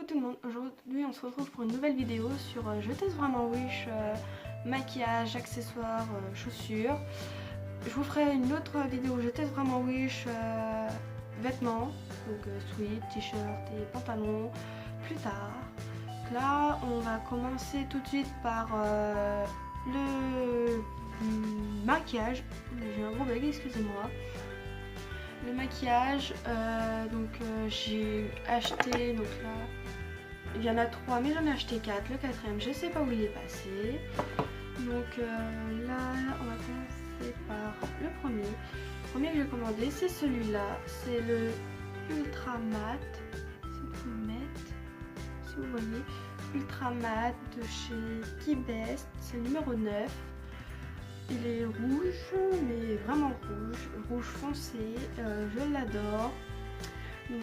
Coucou tout le monde, aujourd'hui on se retrouve pour une nouvelle vidéo sur je teste vraiment Wish, maquillage, accessoires, chaussures. Je vous ferai une autre vidéo je teste vraiment Wish, vêtements, donc sweat, t-shirt et pantalons plus tard. Là on va commencer tout de suite par le maquillage. J'ai un gros bug, excusez-moi. Le maquillage, j'ai acheté, donc là il y en a 3 mais j'en ai acheté 4, le 4ème je sais pas où il est passé. Donc là on va commencer par le premier. Le premier que j'ai commandé c'est celui-là, c'est le Ultra Mat, c'est le Met, si vous voyez, Ultra Mat de chez Kibest, c'est le numéro 9. Il est rouge, mais vraiment rouge foncé, je l'adore. Donc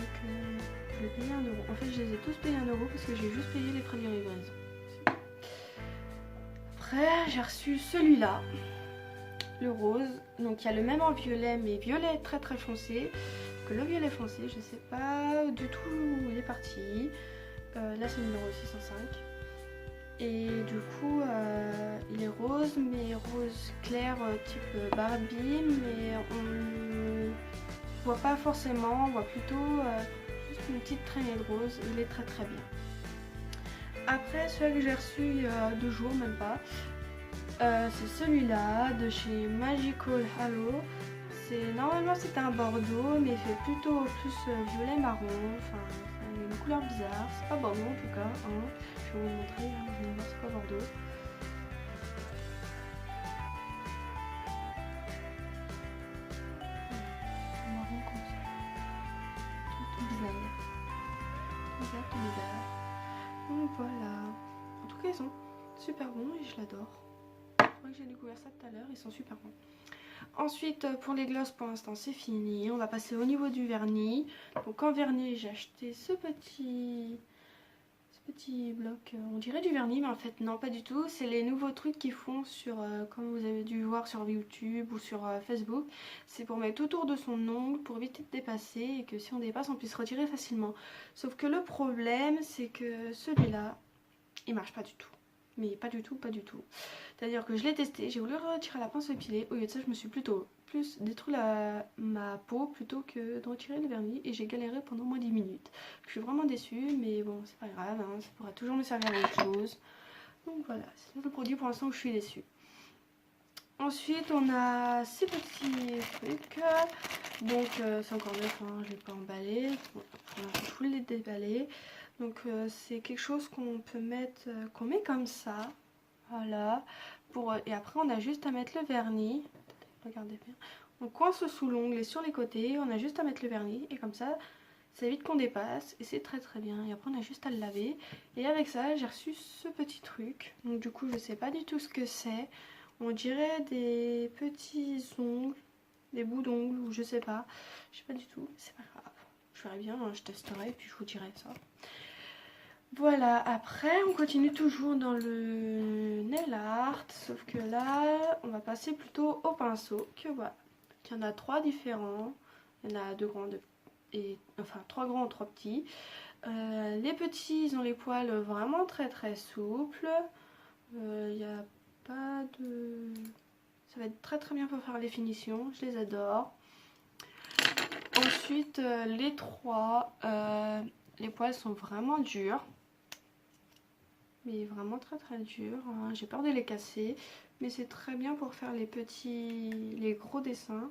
je l'ai payé 1 euro. En fait je les ai tous payés 1 euro parce que j'ai juste payé les frais de livraison. Après j'ai reçu celui-là, le rose. Donc il y a le même en violet, mais violet très foncé. Que le violet foncé, je sais pas du tout où il est parti. Là c'est le numéro 605. Et du coup il est rose, mais rose clair type Barbie, mais on ne voit pas forcément, on voit plutôt juste une petite traînée de rose. Il est très bien. Après celui que j'ai reçu il y a 2 jours, même pas, c'est celui-là de chez Magical Halo. Normalement c'était un bordeaux, mais il fait plutôt plus violet marron, enfin une couleur bizarre, c'est pas bordeaux en tout cas, hein. Je vais vous le montrer, hein. Vous allez voir, c'est pas bordeaux. Marron comme ça, tout bizarre, tout bizarre. Donc voilà, en tout cas ils sont super bons et je l'adore. Je crois que j'ai découvert ça tout à l'heure, ils sont super bons. Ensuite pour les glosses pour l'instant c'est fini, on va passer au niveau du vernis. Donc en vernis j'ai acheté ce petit bloc, on dirait du vernis mais en fait non, pas du tout. C'est les nouveaux trucs qu'ils font sur, comme vous avez dû voir sur YouTube ou sur Facebook. C'est pour mettre autour de son ongle pour éviter de dépasser et que si on dépasse on puisse retirer facilement. Sauf que le problème c'est que celui-là il marche pas du tout. Mais pas du tout. C'est-à-dire que je l'ai testé, j'ai voulu retirer la pince épilée. Au lieu de ça, je me suis plus détruit ma peau plutôt que de retirer le vernis. Et j'ai galéré pendant moins 10 minutes. Je suis vraiment déçue, mais bon, c'est pas grave, hein, ça pourra toujours me servir à autre chose. Donc voilà, c'est le produit pour l'instant où je suis déçue. Ensuite, on a ces petits trucs. Donc c'est encore neuf, hein, je l'ai pas emballé. Bon, je voulais les déballer. Donc c'est quelque chose qu'on peut mettre, qu'on met comme ça, voilà. Et après on a juste à mettre le vernis. Regardez bien. On coince sous l'ongle et sur les côtés, on a juste à mettre le vernis et comme ça évite qu'on dépasse et c'est très bien. Et après on a juste à le laver. Et avec ça j'ai reçu ce petit truc. Donc du coup je sais pas du tout ce que c'est. On dirait des petits ongles, des bouts d'ongles ou je sais pas du tout. C'est pas grave. Je verrai bien, hein, je testerai et puis je vous dirai ça. Voilà, après on continue toujours dans le nail art, sauf que là on va passer plutôt au pinceau, que voilà. Il y en a 3 différents, il y en a 2 grands et enfin 3 grands, 3 petits. Les petits ils ont les poils vraiment très souples, il n'y a pas de... Ça va être très bien pour faire les finitions, je les adore. Ensuite les 3, les poils sont vraiment durs. Mais vraiment très dur, hein. J'ai peur de les casser, mais c'est très bien pour faire les gros dessins.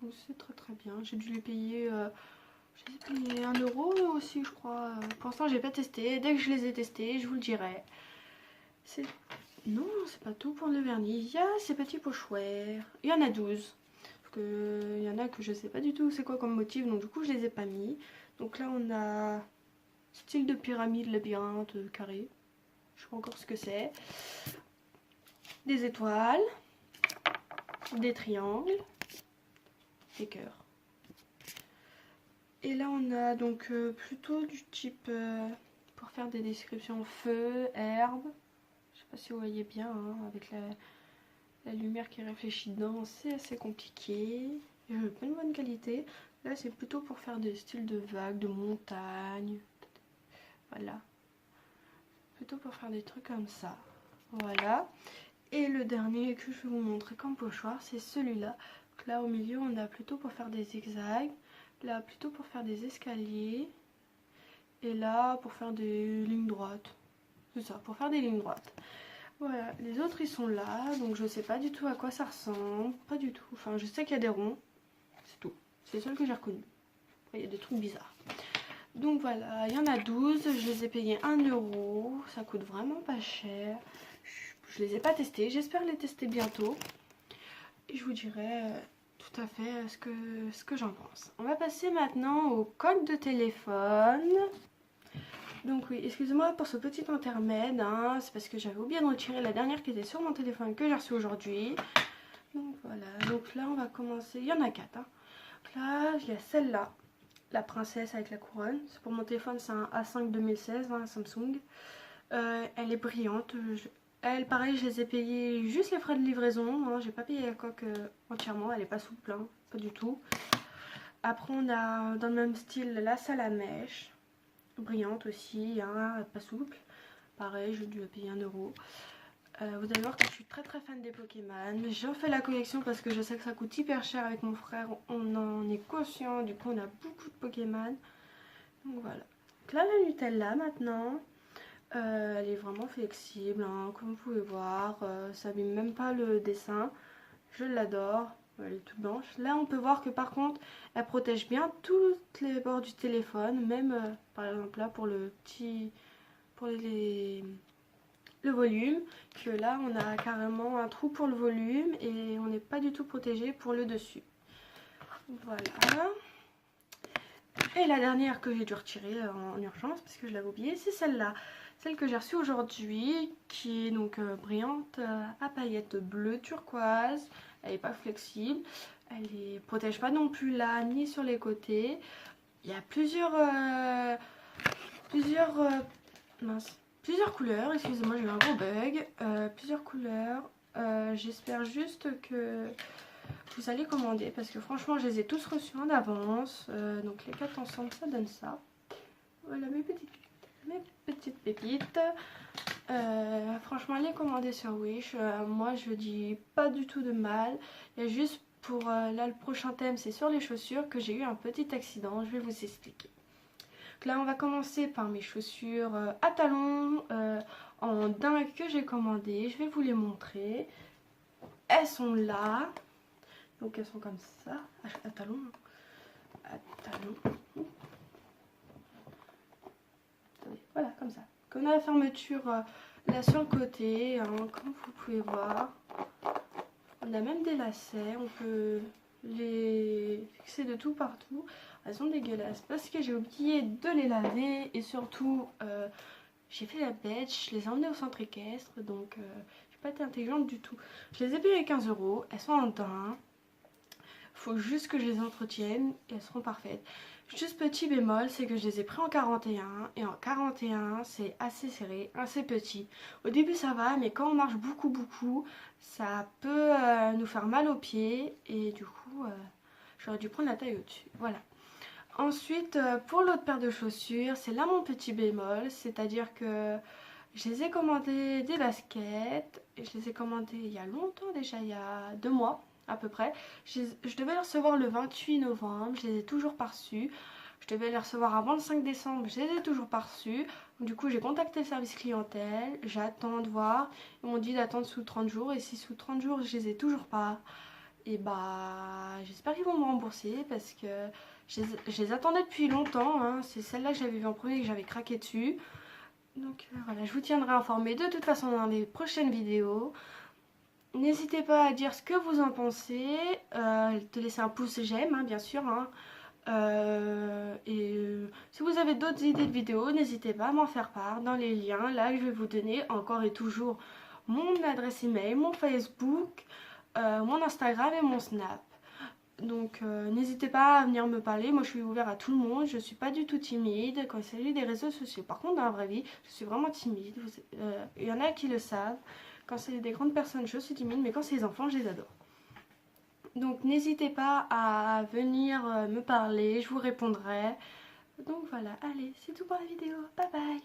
Donc c'est très bien. J'ai dû les payer, je les ai payés 1 euro aussi je crois. Pour l'instant j'ai pas testé, dès que je les ai testés je vous le dirai. Non, c'est pas tout pour le vernis, il y a ces petits pochoirs, il y en a 12. Parce que il y en a que je sais pas du tout c'est quoi comme motif, donc du coup je les ai pas mis. Donc là on a style de pyramide, labyrinthe, carré. Je sais pas encore ce que c'est. Des étoiles, des triangles, des cœurs. Et là on a donc plutôt du type pour faire des descriptions feu, herbe. Je sais pas si vous voyez bien, hein, avec la lumière qui réfléchit dedans, c'est assez compliqué. Pas une bonne qualité. Là c'est plutôt pour faire des styles de vagues, de montagnes. Voilà. Plutôt pour faire des trucs comme ça. Voilà. Et le dernier que je vais vous montrer comme pochoir, c'est celui-là. Là au milieu on a plutôt pour faire des zigzags. Là plutôt pour faire des escaliers. Et là pour faire des lignes droites. C'est ça, pour faire des lignes droites. Voilà, les autres ils sont là, donc je sais pas du tout à quoi ça ressemble, pas du tout. Enfin, je sais qu'il y a des ronds, c'est tout. C'est le seul que j'ai reconnu. Il y a des trucs bizarres. Donc voilà, il y en a 12, je les ai payés 1 €, ça coûte vraiment pas cher. Je les ai pas testés, j'espère les tester bientôt. Et je vous dirai tout à fait ce que j'en pense. On va passer maintenant au code de téléphone. Donc oui, excusez-moi pour ce petit intermède, hein, c'est parce que j'avais oublié de retirer la dernière qui était sur mon téléphone que j'ai reçue aujourd'hui. Donc voilà, donc là on va commencer, il y en a 4. Hein. Donc là, il y a celle-là, la princesse avec la couronne. C'est pour mon téléphone, c'est un A5 2016, hein, Samsung. Elle est brillante. Elle, pareil, je les ai payés juste les frais de livraison. Hein, j'ai pas payé la coque entièrement, elle est pas souple, hein, pas du tout. Après on a dans le même style la salle à mèche. Brillante aussi, hein, pas souple. Pareil, j'ai dû la payer 1 €. Vous allez voir que je suis très fan des Pokémon. J'en fais la collection parce que je sais que ça coûte hyper cher avec mon frère. On en est conscient, du coup on a beaucoup de Pokémon. Donc voilà. Donc là la Nutella maintenant. Elle est vraiment flexible, hein, comme vous pouvez voir. Ça n'abîme même pas le dessin. Je l'adore. Elle est toute blanche. Là on peut voir que par contre elle protège bien tous les bords du téléphone, même par exemple là pour le petit, pour le volume, que là on a carrément un trou pour le volume et on n'est pas du tout protégé pour le dessus. Voilà. Et la dernière que j'ai dû retirer en urgence parce que je l'avais oubliée, c'est celle-là. Celle que j'ai reçue aujourd'hui, qui est donc brillante à paillettes bleues turquoise. Elle n'est pas flexible, elle ne protège pas non plus là ni sur les côtés. Il y a plusieurs couleurs, excusez-moi j'ai eu un gros bug, plusieurs couleurs. J'espère juste que vous allez commander parce que franchement je les ai tous reçus en avance. Donc les 4 ensemble ça donne ça. Voilà mes petites pépites. Franchement les commander sur Wish, moi je dis pas du tout de mal. Il y a juste pour là le prochain thème c'est sur les chaussures que j'ai eu un petit accident, je vais vous expliquer. Donc là on va commencer par mes chaussures à talons en daim que j'ai commandé. Je vais vous les montrer. Elles sont là, donc elles sont comme ça, à talons, voilà comme ça. On a la fermeture là sur le côté, hein, comme vous pouvez voir. On a même des lacets, on peut les fixer de tout partout. Elles sont dégueulasses parce que j'ai oublié de les laver et surtout j'ai fait la bête, je les ai emmenées au centre équestre, donc j'ai pas été intelligente du tout. Je les ai payées 15 €, elles sont en daim. Faut juste que je les entretienne et elles seront parfaites. Juste petit bémol, c'est que je les ai pris en 41 et en 41 c'est assez serré, assez petit. Au début ça va, mais quand on marche beaucoup, ça peut nous faire mal aux pieds et du coup j'aurais dû prendre la taille au-dessus. Voilà. Ensuite pour l'autre paire de chaussures, c'est là mon petit bémol, c'est-à-dire que je les ai commandées des baskets et je les ai commandées il y a longtemps déjà, il y a 2 mois. À peu près. Je devais les recevoir le 28 novembre, je les ai toujours pas reçus. Je devais les recevoir avant le 5 décembre, je les ai toujours pas reçus. Du coup j'ai contacté le service clientèle, j'attends de voir. Ils m'ont dit d'attendre sous 30 jours et si sous 30 jours je les ai toujours pas, et bah j'espère qu'ils vont me rembourser parce que je les attendais depuis longtemps. Hein. C'est celle-là que j'avais vue en premier et que j'avais craqué dessus. Donc voilà, je vous tiendrai informé de toute façon dans les prochaines vidéos. N'hésitez pas à dire ce que vous en pensez, de laisser un pouce j'aime, hein, bien sûr. Hein. Si vous avez d'autres idées de vidéos, n'hésitez pas à m'en faire part dans les liens. Là, je vais vous donner encore et toujours mon adresse email, mon Facebook, mon Instagram et mon Snap. Donc n'hésitez pas à venir me parler, moi je suis ouverte à tout le monde, je suis pas du tout timide quand il s'agit des réseaux sociaux. Par contre dans la vraie vie, je suis vraiment timide, il y en a qui le savent. Quand c'est des grandes personnes, je suis timide, mais quand c'est les enfants, je les adore. Donc n'hésitez pas à venir me parler, je vous répondrai. Donc voilà, allez, c'est tout pour la vidéo. Bye bye.